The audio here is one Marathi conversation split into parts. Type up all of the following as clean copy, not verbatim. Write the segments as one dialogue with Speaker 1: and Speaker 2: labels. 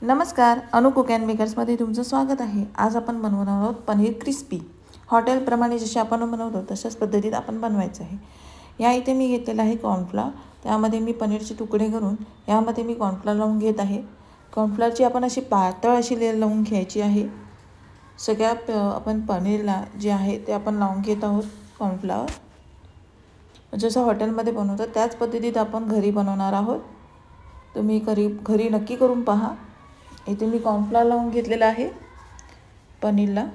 Speaker 1: नमस्कार, अनु कुक अँड मेकर्समध्ये तुमचं स्वागत आहे। आज आपण बनवणार आहोत पनीर क्रिस्पी। हॉटेलप्रमाणे जसे आपण बनवतो तशाच पद्धतीत आपण बनवायचं आहे। या इथे मी घेतलेला आहे कॉर्नफ्लोअर, त्यामध्ये मी पनीरचे तुकडे करून यामध्ये मी कॉर्नफ्लोअर लावून घेत आहे। कॉर्नफ्लोअरची आपण अशी पातळ अशी लेयर लावून घ्यायची आहे। सगळ्यात आपण पनीरला जे आहे ते आपण लावून घेत आहोत कॉर्नफ्लोअर। जसं हॉटेलमध्ये बनवतो त्याच पद्धतीत आपण घरी बनवणार आहोत। तुम्ही घरी नक्की करून पहा। इथे मी कॉर्नफ्लोअर लावून घेतलेला आहे पनीरला।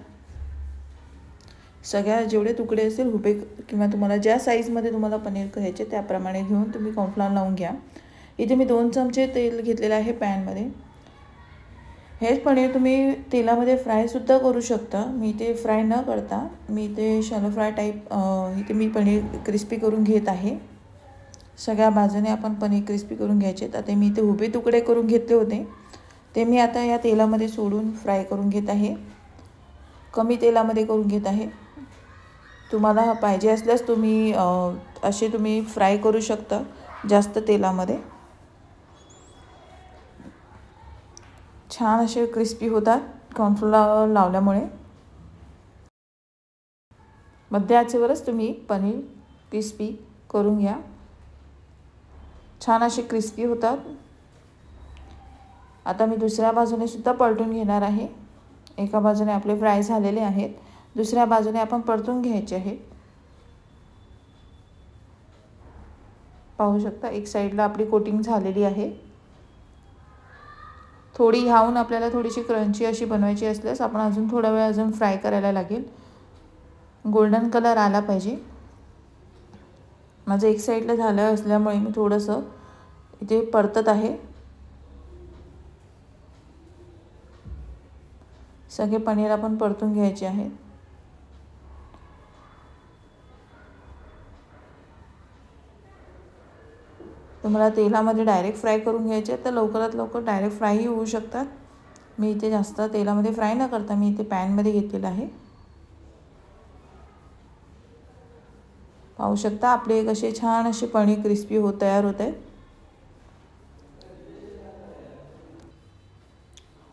Speaker 1: सगळ्या जेवढे तुकडे असतील हुबे किंवा तुम्हाला ज्या साईजमध्ये तुम्हाला पनीर करायचे त्याप्रमाणे घेऊन तुम्ही कॉर्नफ्लोअर लावून घ्या। इथे मी 2 चमचे तेल घेतलेले आहे पॅनमध्ये। हेच पनीर तुम्ही तेलामध्ये फ्रायसुद्धा करू शकता। मी ते फ्राय न करता मी ते शॅलो फ्राय टाईप इथे मी पनीर क्रिस्पी करून घेत आहे। सगळ्या बाजूने आपण पनीर क्रिस्पी करून घ्यायचे। आता मी ते हुबे तुकडे करून घेतले होते ते मी आता या तेलामध्ये सोडून फ्राय करून घेत आहे। कमी तेलामध्ये करून घेत आहे। तुम्हाला पाहिजे असल्यास तुम्ही असे तुम्ही फ्राय करू शकता जास्त तेलामध्ये। छान असे क्रिस्पी होतात कॉर्नफ्लोअर लावल्यामुळे। मध्य आचेवरच तुम्ही पनीर क्रिस्पी करून घ्या। छान असे क्रिस्पी होतात। आता मी दुसऱ्या बाजूने सुद्धा पलटून घेणार आहे। एका बाजूने आपले फ्राय झालेले आहेत, दुसऱ्या बाजूने आपण परतून घ्यायचे आहेत। पाहू शकता एक साईडला आपली कोटिंग झालेली आहे। थोडी ह्याहून आपल्याला थोडीशी क्रंची अशी बनवायची असल्यास आपण अजून थोडा वेळ अजून फ्राय करायला लागेल। गोल्डन कलर आला पाहिजे। माझं एक साईडला झालं असल्यामुळे मी थोडंसं इथे परतत आहे। सगळे पनीर आपण परतून घ्यायचे आहे। तुम्हाला तेलामध्ये डायरेक्ट फ्राय करून घ्यायचे तर लवकरात लवकर डायरेक्ट फ्रायही होऊ शकतात। मी इथे जास्त तेलामध्ये फ्राय न करता मी इथे पॅनमध्ये घेतलेलं आहे। पाहू शकता आपले कसे छान असे पनीर क्रिस्पी तयार होत आहे।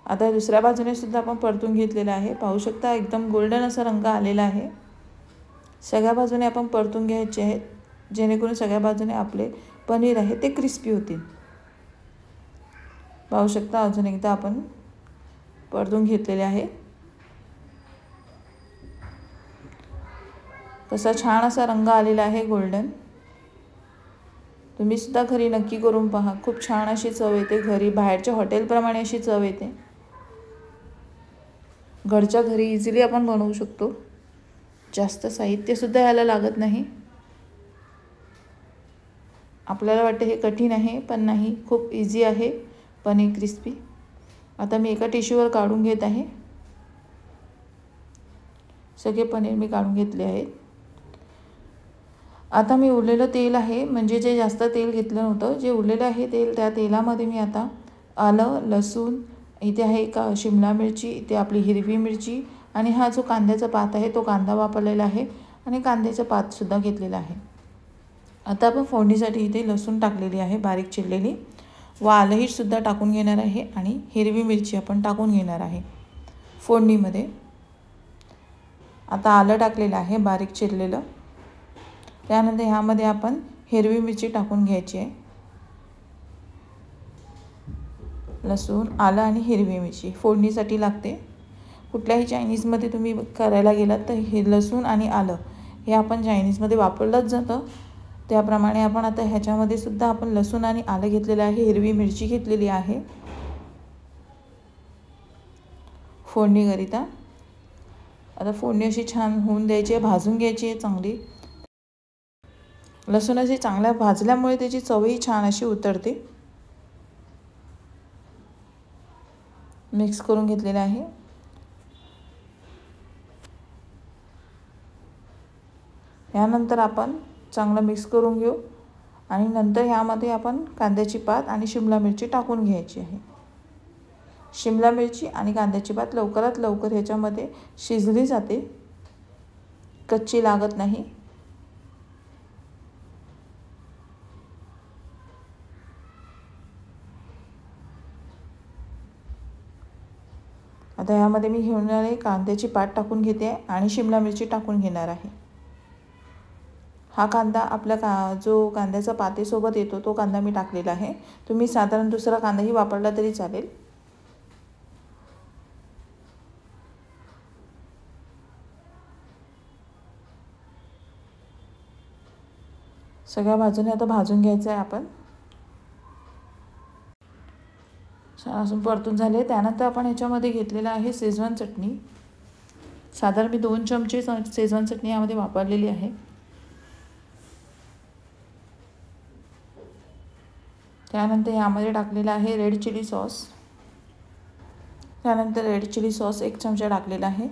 Speaker 1: आता दुसऱ्या बाजूने सुद्धा आपण परतून घेतलेला आहे। पाहू शकता एकदम गोल्डन असा रंग आलेला आहे। सगळ्या बाजूने आपण परतून घ्यायचे आहेत जेणेकरून सगळ्या बाजूने आपले पनीर आहे ते क्रिस्पी होतील। पाहू शकता अजून एकदा आपण परतून घेतलेले आहे। कसा छान असा रंग आलेला आहे गोल्डन। तुम्ही सुद्धा घरी नक्की करून पहा। खूप छान अशी चव येते घरी, बाहेरच्या हॉटेलप्रमाणे अशी चव येते। घरच्या घरी इझिली आपण बनवू शकतो। जास्त साहित्य सुद्धा याला लागत नाही। आपल्याला वाटते हे कठीण आहे पण नाही, खूप इझी आहे पनीर क्रिस्पी। आता मी एका टिश्यूवर काढून घेत आहे। सगळे पनीर मी काढून घेतले आहेत। आता मी उरलेलं तेल आहे म्हणजे जे जास्त तेल घेतलं नव्हतं, जे उरलेलं आहे तेल त्या तेलामध्ये मी आता आलं, लसूण, इथे आहे का शिमला मिरची, इथे आपली हिरवी मिरची आणि हा जो कांद्याचा पात आहे तो कांदा वापरलेला आहे आणि कांद्याचा पात सुद्धा घेतलेला आहे। आता आपण फोडणीसाठी इथे लसूण टाकलेली आहे बारीक चिरलेली व आलंही सुद्धा टाकून घेणार आहे आणि हिरवी मिरची आपण टाकून घेणार आहे फोडणीमध्ये। आता आलं टाकलेलं आहे बारीक चिरलेलं। त्यानंतर ह्यामध्ये आपण हिरवी मिरची टाकून घ्यायची आहे। लसूण, आलं आणि हिरवी मिरची फोडणीसाठी लागते। कुठल्याही चायनीजमध्ये तुम्ही करायला गेलात तर हे लसूण आणि आलं हे आपण चायनीजमध्ये वापरलंच जातं, त्याप्रमाणे आपण आता ह्याच्यामध्ये सुद्धा आपण लसूण आणि आलं घेतलेलं आहे, हिरवी मिरची घेतलेली आहे फोडणीकरिता। आता फोडणी अशी छान होऊन द्यायची आहे, भाजून घ्यायची आहे चांगली। लसूण अशी चांगल्या भाजल्यामुळे त्याची चवही छान अशी उतरते। मिक्स करून घेतलेलं आहे। यानंतर आपण चांगलं मिक्स करून घेऊ आणि नंतर ह्यामध्ये आपण कांद्याची पात आणि शिमला मिरची टाकून घ्यायची आहे। शिमला मिरची आणि कांद्याची पात लवकरात लवकर ह्याच्यामध्ये शिजली जाते, कच्ची लागत नाही। आता यामध्ये मी घेणार आहे कांद्याची पात टाकून घेते आणि शिमला मिरची टाकून घेणार आहे। हा कांदा आपल्या जो कांद्याचा पातेसोबत येतो तो कांदा मी टाकलेला आहे। तुम्ही साधारण दुसरा कांदाही वापरला तरी चालेल। सगळ्या बाजूने आता भाजून घ्यायचं आहे आपण। छान असून परतून झाले। त्यानंतर आपण ह्याच्यामध्ये घेतलेला आहे शेजवान चटणी। साधारण मी 2 चमचे शेजवान चटणी यामध्ये वापरलेली आहे। त्यानंतर यामध्ये टाकलेला आहे रेड चिली सॉस। त्यानंतर रेड चिली सॉस 1 चमचा टाकलेला आहे।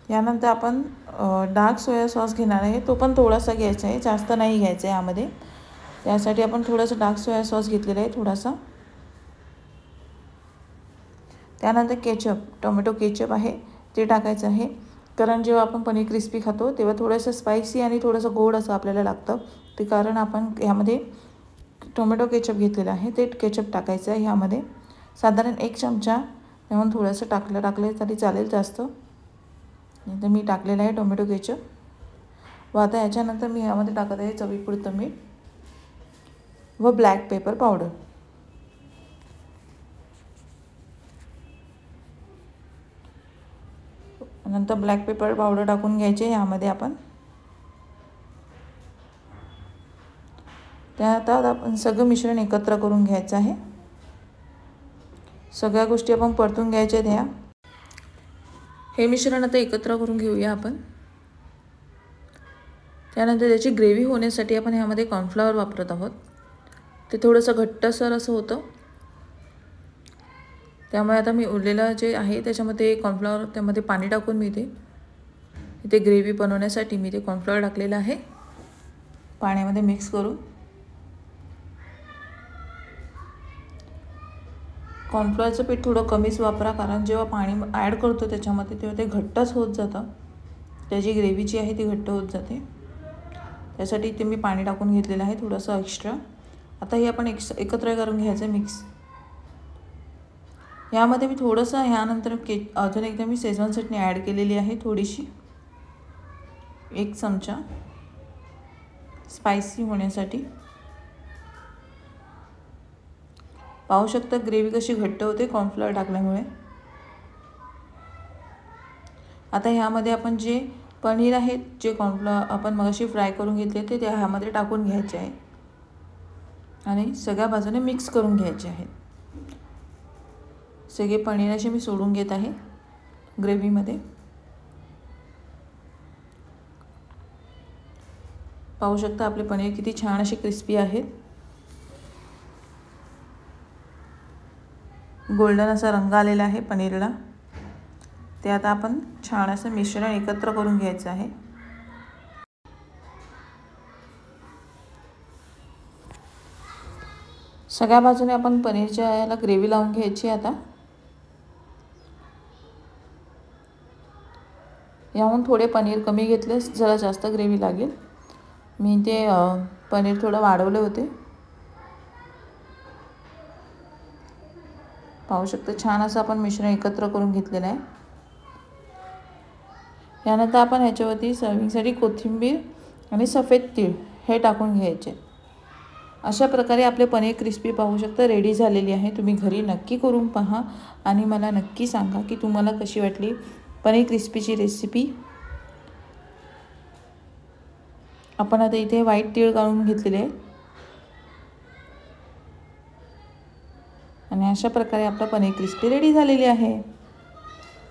Speaker 1: यानंतर आपण डार्क सोया सॉस घेणार आहे। तो पण थोडासा घ्यायचा आहे, जास्त नाही घ्यायचा आहे यामध्ये। त्यासाठी आपण थोडासा डार्क सोया सॉस घेतलेला आहे थोडासा। त्यानंतर केचप, टोमॅटो केचप आहे ते टाकायचं आहे। कारण जेव्हा आपण पनीर क्रिस्पी खातो तेव्हा थोडंसं स्पायसी आणि थोडंसं गोड असं आपल्याला लागतं। ते कारण आपण यामध्ये टोमॅटो केचप घेतलेला आहे ते केचप टाकायचं आहे यामध्ये। साधारण 1 चमचा म्हणून थोडंसं टाकलं तरी चालेल जास्त। तर मी टाकलेला आहे टोमॅटो केचप। व आता याच्यानंतर मी यामध्ये टाकत आहे चवीपुरतं मीठ व ब्लॅक पेपर पावडर। नंतर ब्लॅक पेपर पावडर टाकून घ्यायचे यामध्ये आपण। त्यानंतर आपण सगळं मिश्रण एकत्र करून घ्यायचं आहे। सगळ्या गोष्टी आपण परतून घ्यायच्या ह्या। हे मिश्रण आता एकत्र करून घेऊया आपण। त्यानंतर त्याची ग्रेव्ही होण्यासाठी आपण यामध्ये कॉर्नफ्लॉवर वापरत आहोत। ते थोडंसं घट्टसर असं होतं, त्यामुळे आता मी उरलेलं जे आहे त्याच्यामध्ये कॉर्नफ्लॉवर त्यामध्ये पाणी टाकून मी इथे ग्रेव्ही बनवण्यासाठी मी ते कॉर्नफ्लॉवर टाकलेलं आहे पाण्यामध्ये मिक्स करून। कॉर्नफ्लॉवरचं पीठ थोडं कमीच वापरा, कारण जेव्हा पाणी ॲड करतो त्याच्यामध्ये तेव्हा ते घट्टच होत जातं। त्याची ग्रेव्ही जी आहे ती घट्ट होत जाते। त्यासाठी इथे मी पाणी टाकून घेतलेलं आहे थोडंसं एक्स्ट्रा। आता हे आपण एकत्र करून घ्यायचं मिक्स। यामध्ये मी थोडंसं ह्यानंतर अजून एकदा मी शेजवान चटणी ॲड केलेली आहे थोडीशी, 1 चमचा स्पायसी होण्यासाठी। पाहू शकता ग्रेव्ही कशी घट्ट होते कॉर्नफ्लॉवर टाकल्यामुळे। आता ह्यामध्ये आपण जे पनीर आहे जे कॉर्नफ्लॉवर आपण मगाशी फ्राय करून घेतले ते ह्यामध्ये टाकून घ्यायचे आहे आणि सगळ्या बाजूने मिक्स करून घ्यायचे आहे। सगळे पनीर असे मी सोडून घेत आहे ग्रेव्हीमध्ये। पाहू शकता आपले पनीर किती छान असे क्रिस्पी आहेत। गोल्डन असा रंग आलेला आहे पनीरला। ते आता आपण छान असं मिश्रण एकत्र करून घ्यायचं आहे। सगळ्या बाजूने आपण पनीरच्या याला ग्रेव्ही लावून घ्यायची। आता याहून थोडे पनीर कमी घेतले, जरा जास्त ग्रेव्ही लागेल। मी ते पनीर थोडं वाढवले होते। पाहू शकता छान असं आपण मिश्रण एकत्र करून घेतलेलं आहे। यानंतर आपण ह्याच्यावरती सर्विंगसाठी कोथिंबीर आणि सफेद तीळ हे टाकून घ्यायचे। अशा प्रकारे आपले पनीर क्रिस्पी पाहू शकता रेडी झालेली आहे। तुम्ही घरी नक्की करून पहा आणि मला नक्की सांगा की तुम्हाला कशी वाटली पनीर क्रिस्पीची रेसिपी। आपण आता इथे व्हाईट तीळ काढून घेतलेले आहे आणि अशा प्रकारे आपला पनीर क्रिस्पी रेडी झालेली आहे।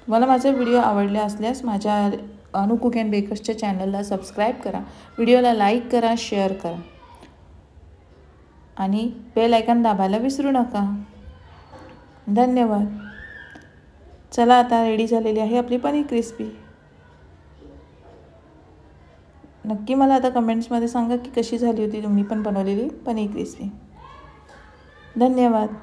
Speaker 1: मला माझे व्हिडिओ आवडले असल्यास माझ्या अनु कुक अँड बेकर्सच्या चॅनलला सबस्क्राईब करा, व्हिडिओला लाईक करा, शेअर करा आणि बेल आयकॉन दाबायला विसरू नका। धन्यवाद। चला आता रेडी झालेली आहे आपली पनीर क्रिस्पी। नक्की मला आता कमेंट्समध्ये सांगा की कशी झाली होती तुम्ही पण बनवलेली पनीर क्रिस्पी। धन्यवाद।